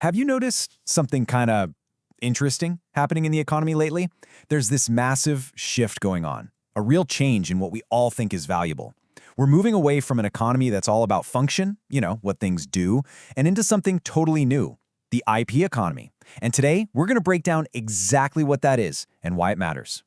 Have you noticed something kind of interesting happening in the economy lately? There's this massive shift going on, a real change in what we all think is valuable. We're moving away from an economy that's all about function, what things do, and into something totally new, the IP economy. And today, we're going to break down exactly what that is and why it matters.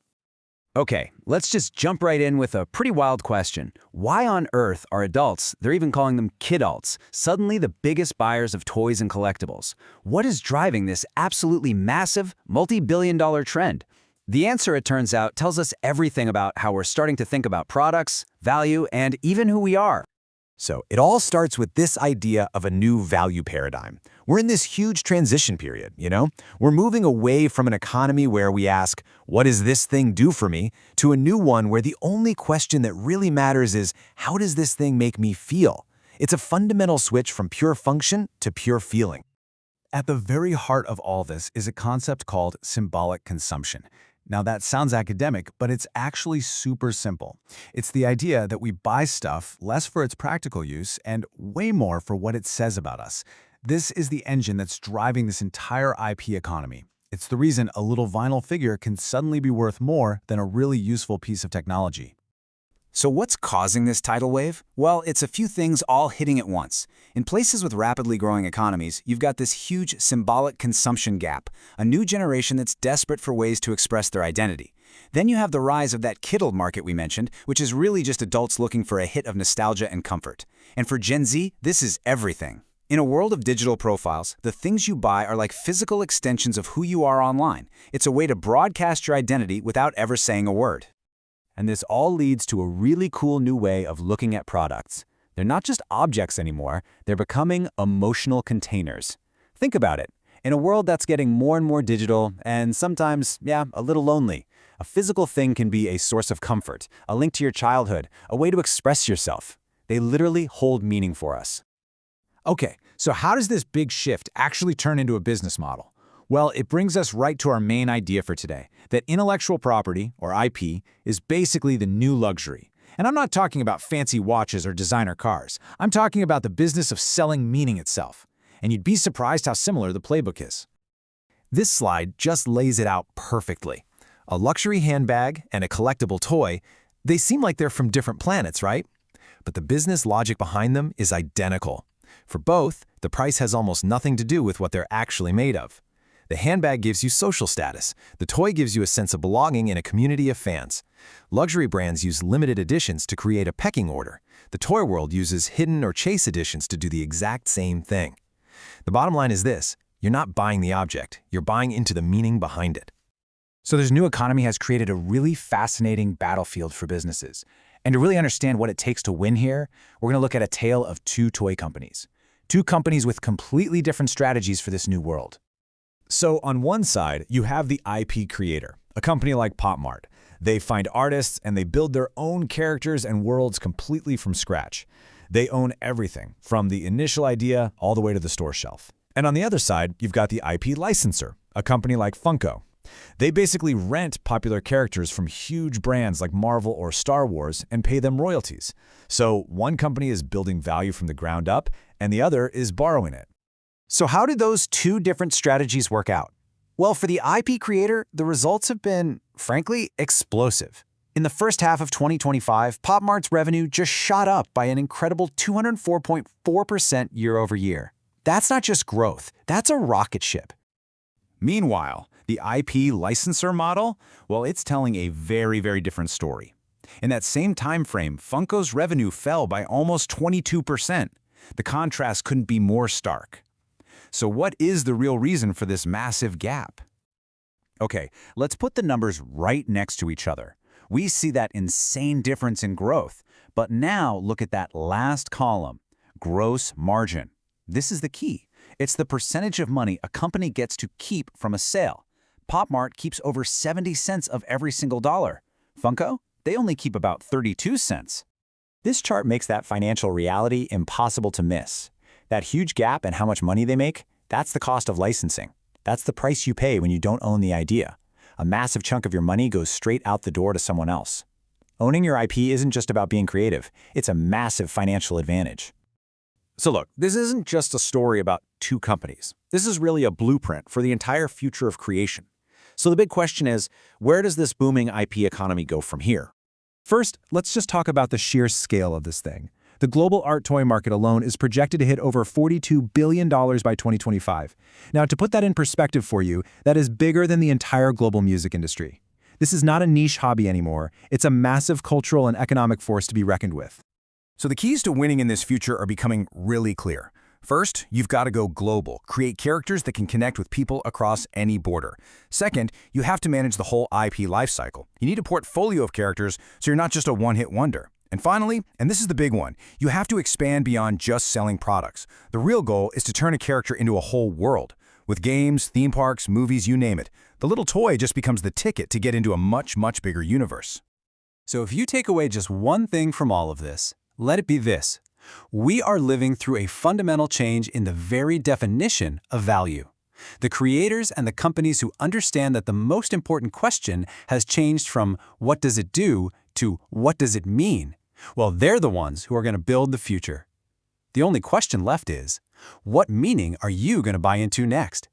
Okay, let's just jump right in with a pretty wild question. Why on earth are adults, they're even calling them Kidults, suddenly the biggest buyers of toys and collectibles? What is driving this absolutely massive, multi-billion-dollar trend? The answer, it turns out, tells us everything about how we're starting to think about products, value, and even who we are. So it all starts with this idea of a new value paradigm. We're in this huge transition period, We're moving away from an economy where we ask, what does this thing do for me, to a new one where the only question that really matters is, how does this thing make me feel? It's a fundamental switch from pure function to pure feeling. At the very heart of all this is a concept called symbolic consumption. Now that sounds academic, but it's actually super simple. It's the idea that we buy stuff less for its practical use and way more for what it says about us. This is the engine that's driving this entire IP economy. It's the reason a little vinyl figure can suddenly be worth more than a really useful piece of technology. So what's causing this tidal wave? Well, it's a few things all hitting at once. In places with rapidly growing economies, you've got this huge symbolic consumption gap, a new generation that's desperate for ways to express their identity. Then you have the rise of that Kidult market we mentioned, which is really just adults looking for a hit of nostalgia and comfort. And for Gen Z, this is everything. In a world of digital profiles, the things you buy are like physical extensions of who you are online. It's a way to broadcast your identity without ever saying a word. And this all leads to a really cool new way of looking at products. They're not just objects anymore, they're becoming emotional containers. Think about it. In a world that's getting more and more digital and sometimes, a little lonely, a physical thing can be a source of comfort, a link to your childhood, a way to express yourself. They literally hold meaning for us. Okay, so how does this big shift actually turn into a business model? Well, it brings us right to our main idea for today, that intellectual property, or IP, is basically the new luxury. And I'm not talking about fancy watches or designer cars. I'm talking about the business of selling meaning itself. And you'd be surprised how similar the playbook is. This slide just lays it out perfectly. A luxury handbag and a collectible toy, they seem like they're from different planets, right? But the business logic behind them is identical. For both, the price has almost nothing to do with what they're actually made of. The handbag gives you social status. The toy gives you a sense of belonging in a community of fans. Luxury brands use limited editions to create a pecking order. The toy world uses hidden or chase editions to do the exact same thing. The bottom line is this: you're not buying the object, you're buying into the meaning behind it. So this new economy has created a really fascinating battlefield for businesses. And to really understand what it takes to win here, we're going to look at a tale of two toy companies. Two companies with completely different strategies for this new world. So on one side, you have the IP creator, a company like Pop Mart. They find artists and they build their own characters and worlds completely from scratch. They own everything, from the initial idea all the way to the store shelf. And on the other side, you've got the IP licensor, a company like Funko. They basically rent popular characters from huge brands like Marvel or Star Wars and pay them royalties. So one company is building value from the ground up, and the other is borrowing it. So how did those two different strategies work out? Well, for the IP creator, the results have been, frankly, explosive. In the first half of 2025, Pop Mart's revenue just shot up by an incredible 204.4% year over year. That's not just growth, that's a rocket ship. Meanwhile, the IP licensor model, well, it's telling a very, very different story. In that same time frame, Funko's revenue fell by almost 22%. The contrast couldn't be more stark. So what is the real reason for this massive gap? Okay, let's put the numbers right next to each other. We see that insane difference in growth, but now look at that last column, gross margin. This is the key. It's the percentage of money a company gets to keep from a sale. Pop Mart keeps over 70 cents of every single dollar. Funko? They only keep about 32 cents. This chart makes that financial reality impossible to miss. That huge gap in how much money they make, that's the cost of licensing. That's the price you pay when you don't own the idea. A massive chunk of your money goes straight out the door to someone else. Owning your IP isn't just about being creative. It's a massive financial advantage. So look, this isn't just a story about two companies. This is really a blueprint for the entire future of creation. So the big question is, where does this booming IP economy go from here? First, let's just talk about the sheer scale of this thing. The global art toy market alone is projected to hit over $42 billion by 2025. Now, to put that in perspective for you, that is bigger than the entire global music industry. This is not a niche hobby anymore. It's a massive cultural and economic force to be reckoned with. So the keys to winning in this future are becoming really clear. First, you've got to go global, create characters that can connect with people across any border. Second, you have to manage the whole IP lifecycle. You need a portfolio of characters so you're not just a one-hit wonder. And finally, and this is the big one, you have to expand beyond just selling products. The real goal is to turn a character into a whole world. With games, theme parks, movies, you name it. The little toy just becomes the ticket to get into a much, much bigger universe. So if you take away just one thing from all of this, let it be this. We are living through a fundamental change in the very definition of value. The creators and the companies who understand that the most important question has changed from what does it do to what does it mean? Well, they're the ones who are going to build the future. The only question left is, what meaning are you going to buy into next?